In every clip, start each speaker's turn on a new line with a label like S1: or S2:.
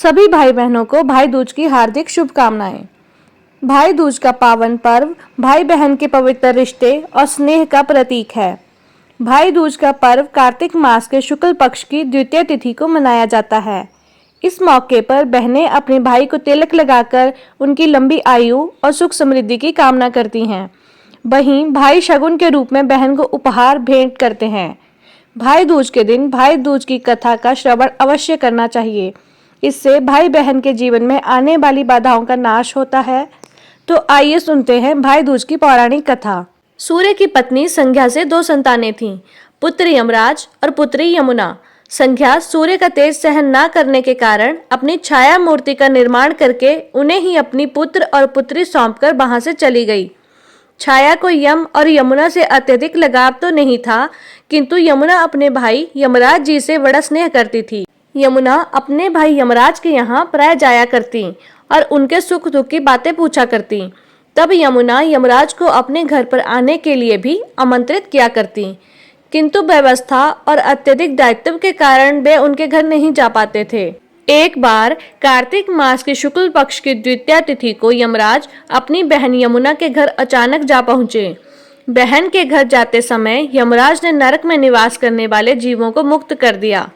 S1: सभी भाई बहनों को भाई दूज की हार्दिक शुभकामनाएं। भाई दूज का पावन पर्व भाई बहन के पवित्र रिश्ते और स्नेह का प्रतीक है। भाई दूज का पर्व कार्तिक मास के शुक्ल पक्ष की द्वितीय तिथि को मनाया जाता है। इस मौके पर बहनें अपने भाई को तिलक लगाकर उनकी लंबी आयु और सुख समृद्धि की कामना करती हैं। वहीं भाई शगुन के रूप में बहन को उपहार भेंट करते हैं। भाई दूज के दिन भाई दूज की कथा का श्रवण अवश्य करना चाहिए। इससे भाई बहन के जीवन में आने वाली बाधाओं का नाश होता है। तो आइए सुनते हैं भाई दूज की पौराणिक कथा। सूर्य की पत्नी संध्या से 2 संतानें थीं, पुत्र यमराज और पुत्री यमुना। संध्या सूर्य का तेज सहन न करने के कारण अपनी छाया मूर्ति का निर्माण करके उन्हें ही अपनी पुत्र और पुत्री सौंपकर वहां से चली गई। छाया को यम और यमुना से अत्यधिक लगाव तो नहीं था, किंतु यमुना अपने भाई यमराज जी से बड़ा स्नेह करती थी। यमुना अपने भाई यमराज के यहाँ प्राय जाया करती और उनके सुख दुख की बातें पूछा करती। तब यमुना यमराज को अपने घर पर आने के लिए भी आमंत्रित किया करती, किंतु व्यवस्था और अत्यधिक दायित्व के कारण वे उनके घर नहीं जा पाते थे। एक बार कार्तिक मास के शुक्ल पक्ष की द्वितीय तिथि को यमराज अपनी बहन यमुना के घर अचानक जा पहुंचे। बहन के घर जाते समय यमराज ने नरक में निवास करने वाले जीवों को मुक्त कर दिया।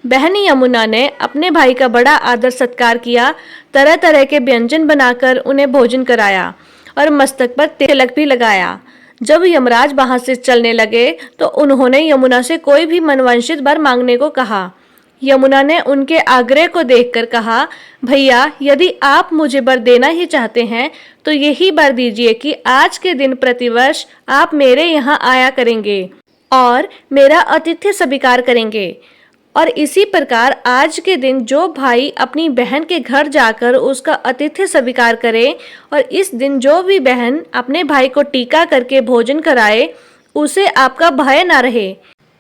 S1: बहन यमुना ने अपने भाई का बड़ा आदर सत्कार किया, तरह तरह के व्यंजन बनाकर उन्हें भोजन कराया और मस्तक पर तिलक भी लगाया। जब यमराज वहां से चलने लगे तो उन्होंने यमुना से कोई भी मनवांछित वर मांगने को कहा। यमुना ने उनके आग्रह को देखकर कहा, भैया यदि आप मुझे वर देना ही चाहते हैं तो यही वर दीजिए कि आज के दिन प्रतिवर्ष आप मेरे यहाँ आया करेंगे और मेरा आतिथ्य स्वीकार करेंगे। और इसी प्रकार आज के दिन जो भाई अपनी बहन के घर जाकर उसका आतिथ्य स्वीकार करे और इस दिन जो भी बहन अपने भाई को टीका करके भोजन कराए उसे आपका भय ना रहे।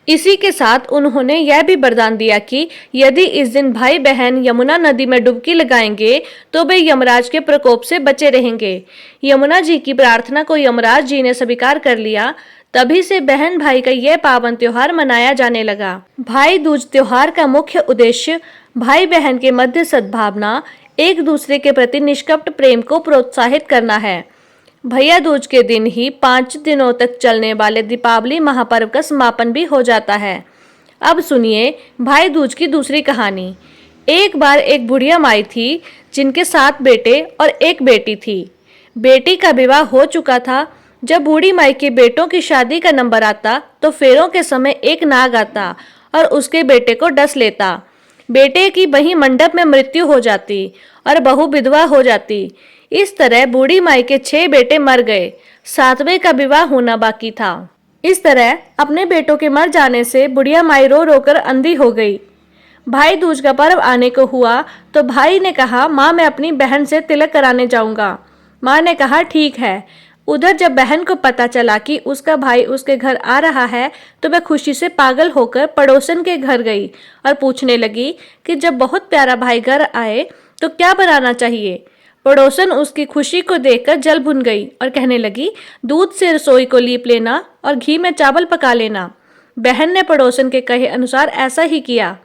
S1: इसी के साथ उन्होंने यह भी वरदान दिया कि यदि इस दिन भाई बहन यमुना नदी में डुबकी लगाएंगे तो वे यमराज के प्रकोप से बचे रहेंगे। यमुना जी की प्रार्थना को यमराज जी ने स्वीकार कर लिया। तभी से बहन भाई का यह पावन त्योहार मनाया जाने लगा। भाई दूज त्योहार का मुख्य उद्देश्य भाई बहन के मध्य सद्भावना, एक दूसरे के प्रति निष्कपट प्रेम को प्रोत्साहित करना है। भैया दूज के दिन ही 5 दिनों तक चलने वाले दीपावली महापर्व का समापन भी हो जाता है। अब सुनिए भाई दूज की दूसरी कहानी। एक बार एक बुढ़िया माई थी जिनके 7 बेटे और 1 बेटी थी। बेटी का विवाह हो चुका था। जब बूढ़ी माई के बेटों की शादी का नंबर आता तो फेरों के समय एक नाग आता और उसके बेटे को डस लेता। बेटे की वहीं मंडप में मृत्यु हो जाती और बहू विधवा हो जाती। इस तरह बूढ़ी माई के 6 बेटे मर गए। 7वें का विवाह होना बाकी था। इस तरह अपने बेटों के मर जाने से बुढ़िया माई रो रोकर अंधी हो गई। भाई दूज का पर्व आने को हुआ तो भाई ने कहा, माँ मैं अपनी बहन से तिलक कराने जाऊंगा। माँ ने कहा ठीक है। उधर जब बहन को पता चला कि उसका भाई उसके घर आ रहा है तो वह खुशी से पागल होकर पड़ोसन के घर गई और पूछने लगी कि जब बहुत प्यारा भाई घर आए तो क्या बनाना चाहिए। पड़ोसन उसकी खुशी को देखकर जल भुन गई और कहने लगी, दूध से रसोई को लीप लेना और घी में चावल पका लेना। बहन ने पड़ोसन के कहे अनुसार ऐसा ही किया।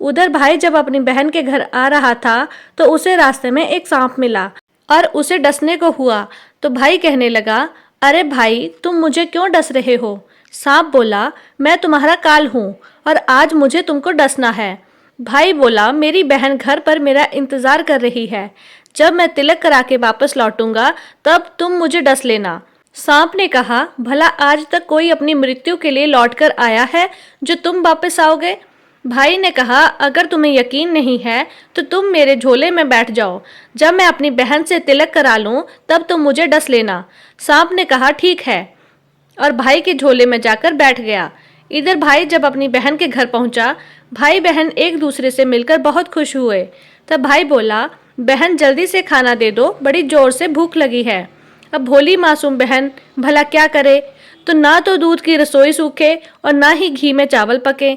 S1: उधर भाई जब अपनी बहन के घर आ रहा था तो उसे रास्ते में एक सांप मिला और उसे डसने को हुआ तो भाई कहने लगा, अरे भाई तुम मुझे क्यों डस रहे हो। सांप बोला, मैं तुम्हारा काल हूँ और आज मुझे तुमको डसना है। भाई बोला, मेरी बहन घर पर मेरा इंतजार कर रही है। जब मैं तिलक करा के वापस लौटूंगा तब तुम मुझे डस लेना। सांप ने कहा, भला आज तक कोई अपनी मृत्यु के लिए लौटकर आया है जो तुम वापस आओगे। भाई ने कहा, अगर तुम्हें यकीन नहीं है तो तुम मेरे झोले में बैठ जाओ। जब मैं अपनी बहन से तिलक करा लूं तब तुम मुझे डस लेना। सांप ने कहा ठीक है और भाई के झोले में जाकर बैठ गया। इधर भाई जब अपनी बहन के घर पहुंचा, भाई बहन एक दूसरे से मिलकर बहुत खुश हुए। तब भाई बोला, बहन जल्दी से खाना दे दो, बड़ी जोर से भूख लगी है। अब भोली मासूम बहन भला क्या करे, तो ना तो दूध की रसोई सूखे और ना ही घी में चावल पके।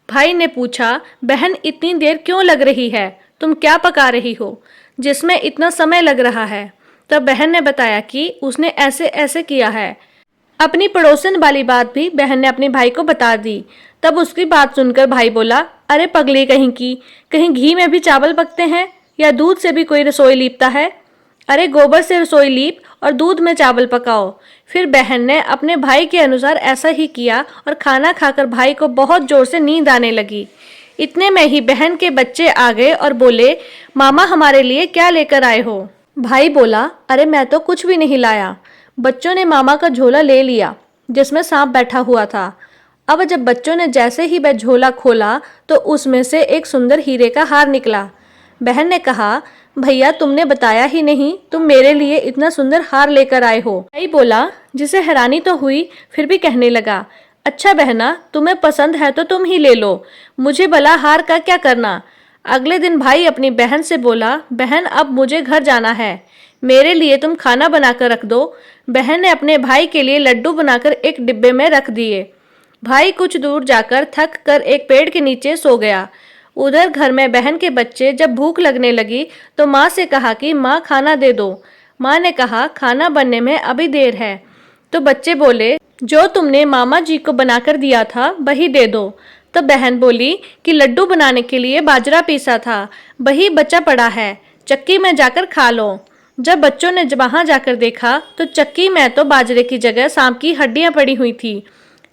S1: भाई ने पूछा, बहन इतनी देर क्यों लग रही है, तुम क्या पका रही हो जिसमें इतना समय लग रहा है। तब बहन ने बताया कि उसने ऐसे ऐसे किया है। अपनी पड़ोसन वाली बात भी बहन ने अपने भाई को बता दी। तब उसकी बात सुनकर भाई बोला, अरे पगली कहीं की, कहीं घी में भी चावल पकते हैं या दूध से भी कोई रसोई लीपता है? अरे गोबर से रसोई लीप और दूध में चावल पकाओ। फिर बहन ने अपने भाई के अनुसार ऐसा ही किया और खाना खाकर भाई को बहुत जोर से नींद आने लगी। इतने में ही बहन के बच्चे आ गए और बोले, मामा हमारे लिए क्या लेकर आए हो? भाई बोला, अरे मैं तो कुछ भी नहीं लाया। बच्चों ने मामा का झोला ले लिया जिसमें सांप बैठा हुआ था। अब जब बच्चों ने जैसे ही वह झोला खोला तो उसमें से एक सुंदर हीरे का हार निकला। बहन ने कहा, भैया तुमने बताया ही नहीं, तुम मेरे लिए इतना सुंदर हार लेकर आए हो। भाई बोला, जिसे हैरानी तो हुई फिर भी कहने लगा, अच्छा बहना, तुम्हें पसंद है तो तुम ही ले लो, मुझे भला हार का क्या करना। अगले दिन भाई अपनी बहन से बोला, बहन अब मुझे घर जाना है, मेरे लिए तुम खाना बनाकर रख दो। बहन ने अपने भाई के लिए लड्डू बनाकर एक डिब्बे में रख दिए। भाई कुछ दूर जाकर थक कर एक पेड़ के नीचे सो गया। उधर घर में बहन के बच्चे जब भूख लगने लगी तो माँ से कहा कि माँ खाना दे दो। माँ ने कहा, खाना बनने में अभी देर है। तो बच्चे बोले, जो तुमने मामा जी को बनाकर दिया था वही दे दो। तो बहन बोली कि लड्डू बनाने के लिए बाजरा पीसा था, वही बचा पड़ा है, चक्की में जाकर खा लो। जब बच्चों ने वहां जाकर देखा तो चक्की में तो बाजरे की जगह सांप की हड्डियां पड़ी हुई थी।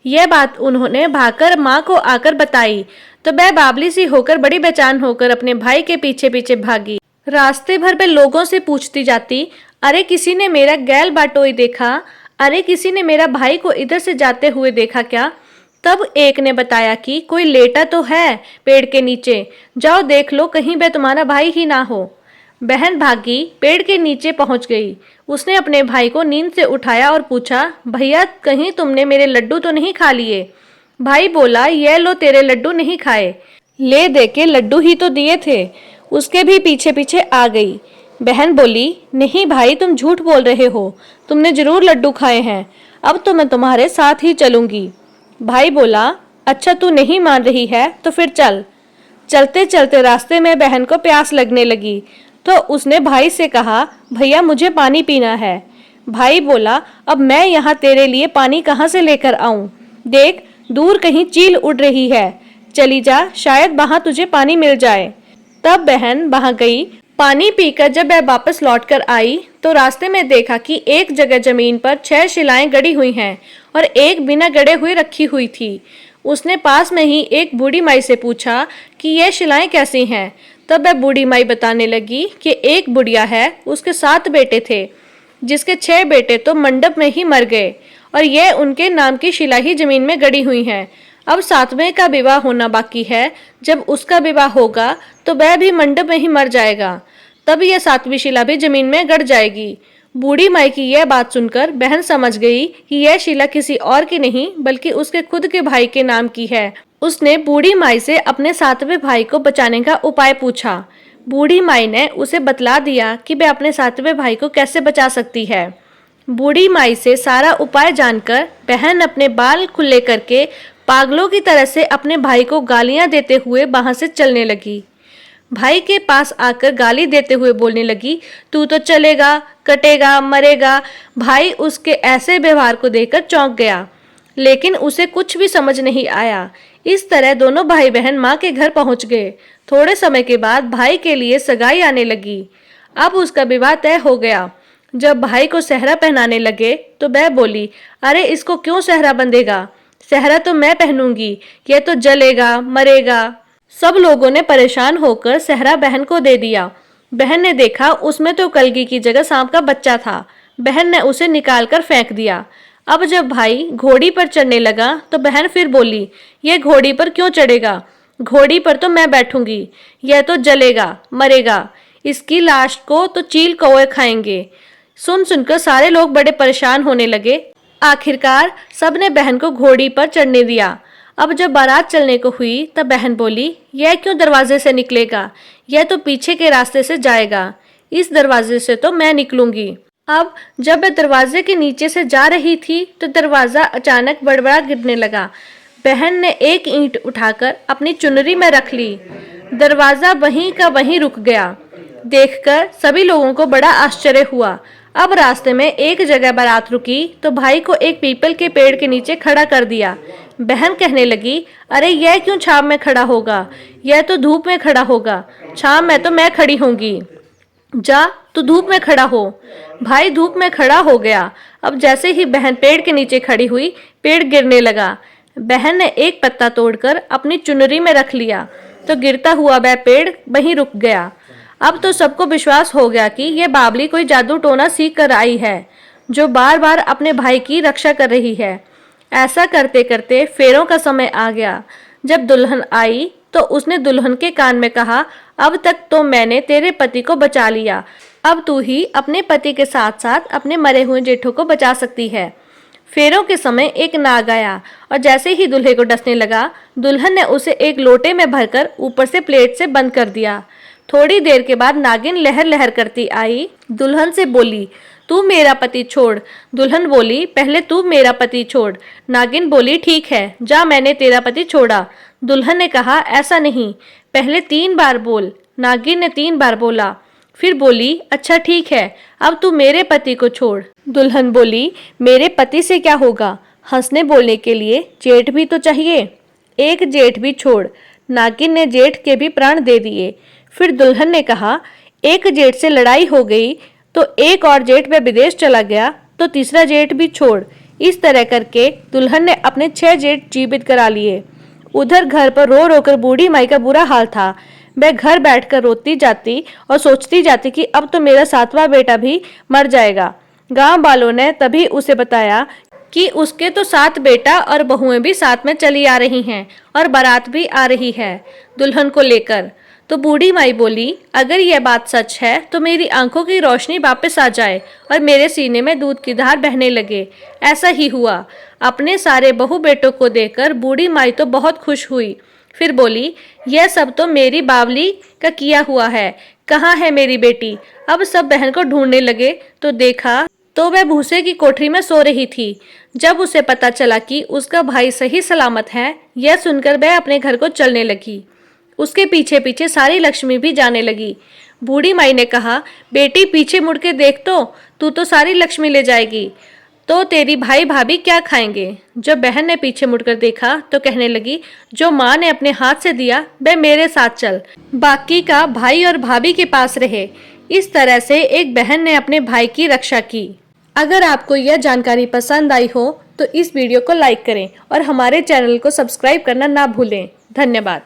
S1: यह बात उन्होंने भागकर माँ को आकर बताई तो वह बावली सी होकर बड़ी बेचैन होकर अपने भाई के पीछे पीछे भागी। रास्ते भर में लोगों से पूछती जाती, अरे किसी ने मेरा गैल बाटोई देखा? अरे किसी ने मेरा भाई को इधर से जाते हुए देखा क्या? तब एक ने बताया कि कोई लेटा तो है पेड़ के नीचे, जाओ देख लो कहीं वह तुम्हारा भाई ही ना हो। बहन भागी पेड़ के नीचे पहुंच गई। उसने अपने भाई को नींद से उठाया और पूछा, भैया कहीं तुमने मेरे लड्डू तो नहीं खा लिए? भाई बोला, ये लो तेरे लड्डू नहीं खाए, ले दे के लड्डू ही तो दिए थे। उसके भी पीछे पीछे आ गई। बहन बोली, नहीं भाई तुम झूठ बोल रहे हो, तुमने जरूर लड्डू खाए हैं, अब तो मैं तुम्हारे साथ ही चलूंगी। भाई बोला, अच्छा तू नहीं मान रही है तो फिर चल। चलते चलते रास्ते में बहन को प्यास लगने लगी तो उसने भाई से कहा, भैया मुझे पानी पीना है। भाई बोला, अब मैं यहाँ तेरे लिए पानी कहाँ से लेकर आऊं? देख दूर कहीं चील उड़ रही है, चली जा, शायद वहां तुझे पानी मिल जाए। तब बहन वहां गई। पानी पीकर जब वह वापस लौटकर आई तो रास्ते में देखा कि एक जगह जमीन पर 6 शिलाएं गड़ी हुई हैं और एक बिना गड़े हुए रखी हुई थी। उसने पास में ही एक बूढ़ी माई से पूछा कि ये शिलाएं कैसी हैं। तब वह बूढ़ी माई बताने लगी कि एक बुढ़िया है, उसके 7 बेटे थे, जिसके 6 बेटे तो मंडप में ही मर गए और ये उनके नाम की शिला ही जमीन में गड़ी हुई हैं। अब 7वें का विवाह होना बाकी है, जब उसका विवाह होगा तो वह भी मंडप में ही मर जाएगा, तब यह 7वीं शिला भी जमीन में गड़ जाएगी। बूढ़ी माई की यह बात सुनकर बहन समझ गई कि यह शिला किसी और की नहीं बल्कि उसके खुद के भाई के नाम की है। उसने बूढ़ी माई से अपने 7वें भाई को बचाने का उपाय पूछा। बूढ़ी माई ने उसे बतला दिया कि वह अपने 7वें भाई को कैसे बचा सकती है। बूढ़ी माई से सारा उपाय जानकर बहन अपने बाल खुले करके पागलों की तरह से अपने भाई को गालियां देते हुए वहां से चलने लगी। भाई के पास आकर गाली देते हुए बोलने लगी, तू तो चलेगा, कटेगा, मरेगा। भाई उसके ऐसे व्यवहार को देखकर चौंक गया, लेकिन उसे कुछ भी समझ नहीं आया। इस तरह दोनों भाई बहन माँ के घर पहुंच गए। थोड़े समय के बाद भाई के लिए सगाई आने लगी। अब उसका विवाह तय हो गया। जब भाई को सेहरा पहनाने लगे तो वह बोली, अरे इसको क्यों सेहरा बंधेगा? सेहरा तो मैं पहनूंगी, यह तो जलेगा, मरेगा। सब लोगों ने परेशान होकर सेहरा बहन को दे दिया। बहन ने देखा उसमें तो कलगी की जगह सांप का बच्चा था। बहन ने उसे निकालकर फेंक दिया। अब जब भाई घोड़ी पर चढ़ने लगा तो बहन फिर बोली, यह घोड़ी पर क्यों चढ़ेगा? घोड़ी पर तो मैं बैठूंगी, यह तो जलेगा, मरेगा। इसकी लाश को तो चील कौवे खाएंगे। सुन सुनकर सारे लोग बड़े परेशान होने लगे। आखिरकार सबने बहन को घोड़ी पर चढ़ने दिया। अब जब बारात चलने को हुई तब बहन बोली, यह क्यों दरवाजे से निकलेगा? यह तो पीछे के रास्ते से जाएगा, इस दरवाजे से तो मैं निकलूंगी। अब जब वह दरवाजे के नीचे से जा रही थी तो दरवाजा अचानक बड़बड़ा गिरने लगा। बहन ने एक ईंट उठाकर अपनी चुनरी में रख ली। दरवाजा वहीं का वहीं रुक गया। देखकर सभी लोगों को बड़ा आश्चर्य हुआ। अब रास्ते में एक जगह बारात रुकी तो भाई को एक पीपल के पेड़ के नीचे खड़ा कर दिया। बहन कहने लगी, अरे यह क्यों छाव में खड़ा होगा, यह तो धूप में खड़ा होगा, छाव में तो मैं खड़ी होंगी। जा तू धूप में खड़ा हो। भाई धूप में खड़ा हो गया। अब जैसे ही बहन पेड़ के नीचे खड़ी हुई, पेड़ गिरने लगा। बहन ने एक पत्ता तोड़कर अपनी चुनरी में रख लिया तो गिरता हुआ वह पेड़ वहीं रुक गया। अब तो सबको विश्वास हो गया कि यह बावली कोई जादू टोना सीख कर आई है जो बार बार अपने भाई की रक्षा कर रही है। ऐसा करते करते फेरों का समय आ गया। जब दुल्हन आई तो उसने दुल्हन के कान में कहा, अब तक तो मैंने तेरे पति को बचा लिया, अब तू ही अपने पति के साथ साथ अपने मरे हुए जेठों को बचा सकती है। फेरों के समय एक नाग आया और जैसे ही दूल्हे को डसने लगा, दुल्हन ने उसे एक लोटे में भरकर ऊपर से प्लेट से बंद कर दिया। थोड़ी देर के बाद नागिन लहर लहर करती आई, दुल्हन से बोली, तू मेरा पति छोड़। दुल्हन बोली, पहले तू मेरा पति छोड़। नागिन बोली, ठीक है, जा, मैंने तेरा पति छोड़ा। दुल्हन ने कहा, ऐसा नहीं, पहले 3 बार बोल। नागिन ने 3 बार बोला, फिर बोली, अच्छा ठीक है, अब तू मेरे पति को छोड़। दुल्हन बोली, मेरे पति से क्या होगा, हंसने बोलने के लिए जेठ भी तो चाहिए, एक जेठ भी छोड़। नागिन ने जेठ के भी प्राण दे दिए। फिर दुल्हन ने कहा, एक जेठ से लड़ाई हो गई तो एक और जेठ वह विदेश चला गया तो तीसरा जेठ भी छोड़। इस तरह करके दुल्हन ने अपने 6 जेठ जीवित करा लिए। उधर घर पर रो रो कर बूढ़ी माई का बुरा हाल था। वह घर बैठकर रोती जाती और सोचती जाती कि अब तो मेरा 7वां बेटा भी मर जाएगा। गांव वालों ने तभी उसे बताया कि उसके तो 7 बेटा और बहुएं भी साथ में चली आ रही हैं और बारात भी आ रही है दुल्हन को लेकर। तो बूढ़ी माई बोली, अगर यह बात सच है तो मेरी आंखों की रोशनी वापस आ जाए और मेरे सीने में दूध की धार बहने लगे। ऐसा ही हुआ। अपने सारे बहू बेटों को देखकर बूढ़ी माई तो बहुत खुश हुई। फिर बोली, यह सब तो मेरी बावली का किया हुआ है, कहाँ है मेरी बेटी। अब सब बहन को ढूंढने लगे तो देखा तो वह भूसे की कोठरी में सो रही थी। जब उसे पता चला कि उसका भाई सही सलामत है, यह सुनकर वह अपने घर को चलने लगी। उसके पीछे पीछे सारी लक्ष्मी भी जाने लगी। बूढ़ी माई ने कहा, बेटी पीछे मुड़ के देख तो, तू तो सारी लक्ष्मी ले जाएगी, तो तेरी भाई भाभी क्या खाएंगे। जब बहन ने पीछे मुड़कर देखा तो कहने लगी, जो माँ ने अपने हाथ से दिया वह मेरे साथ चल, बाकी का भाई और भाभी के पास रहे। इस तरह से एक बहन ने अपने भाई की रक्षा की। अगर आपको यह जानकारी पसंद आई हो तो इस वीडियो को लाइक करें और हमारे चैनल को सब्सक्राइब करना ना भूलें। धन्यवाद।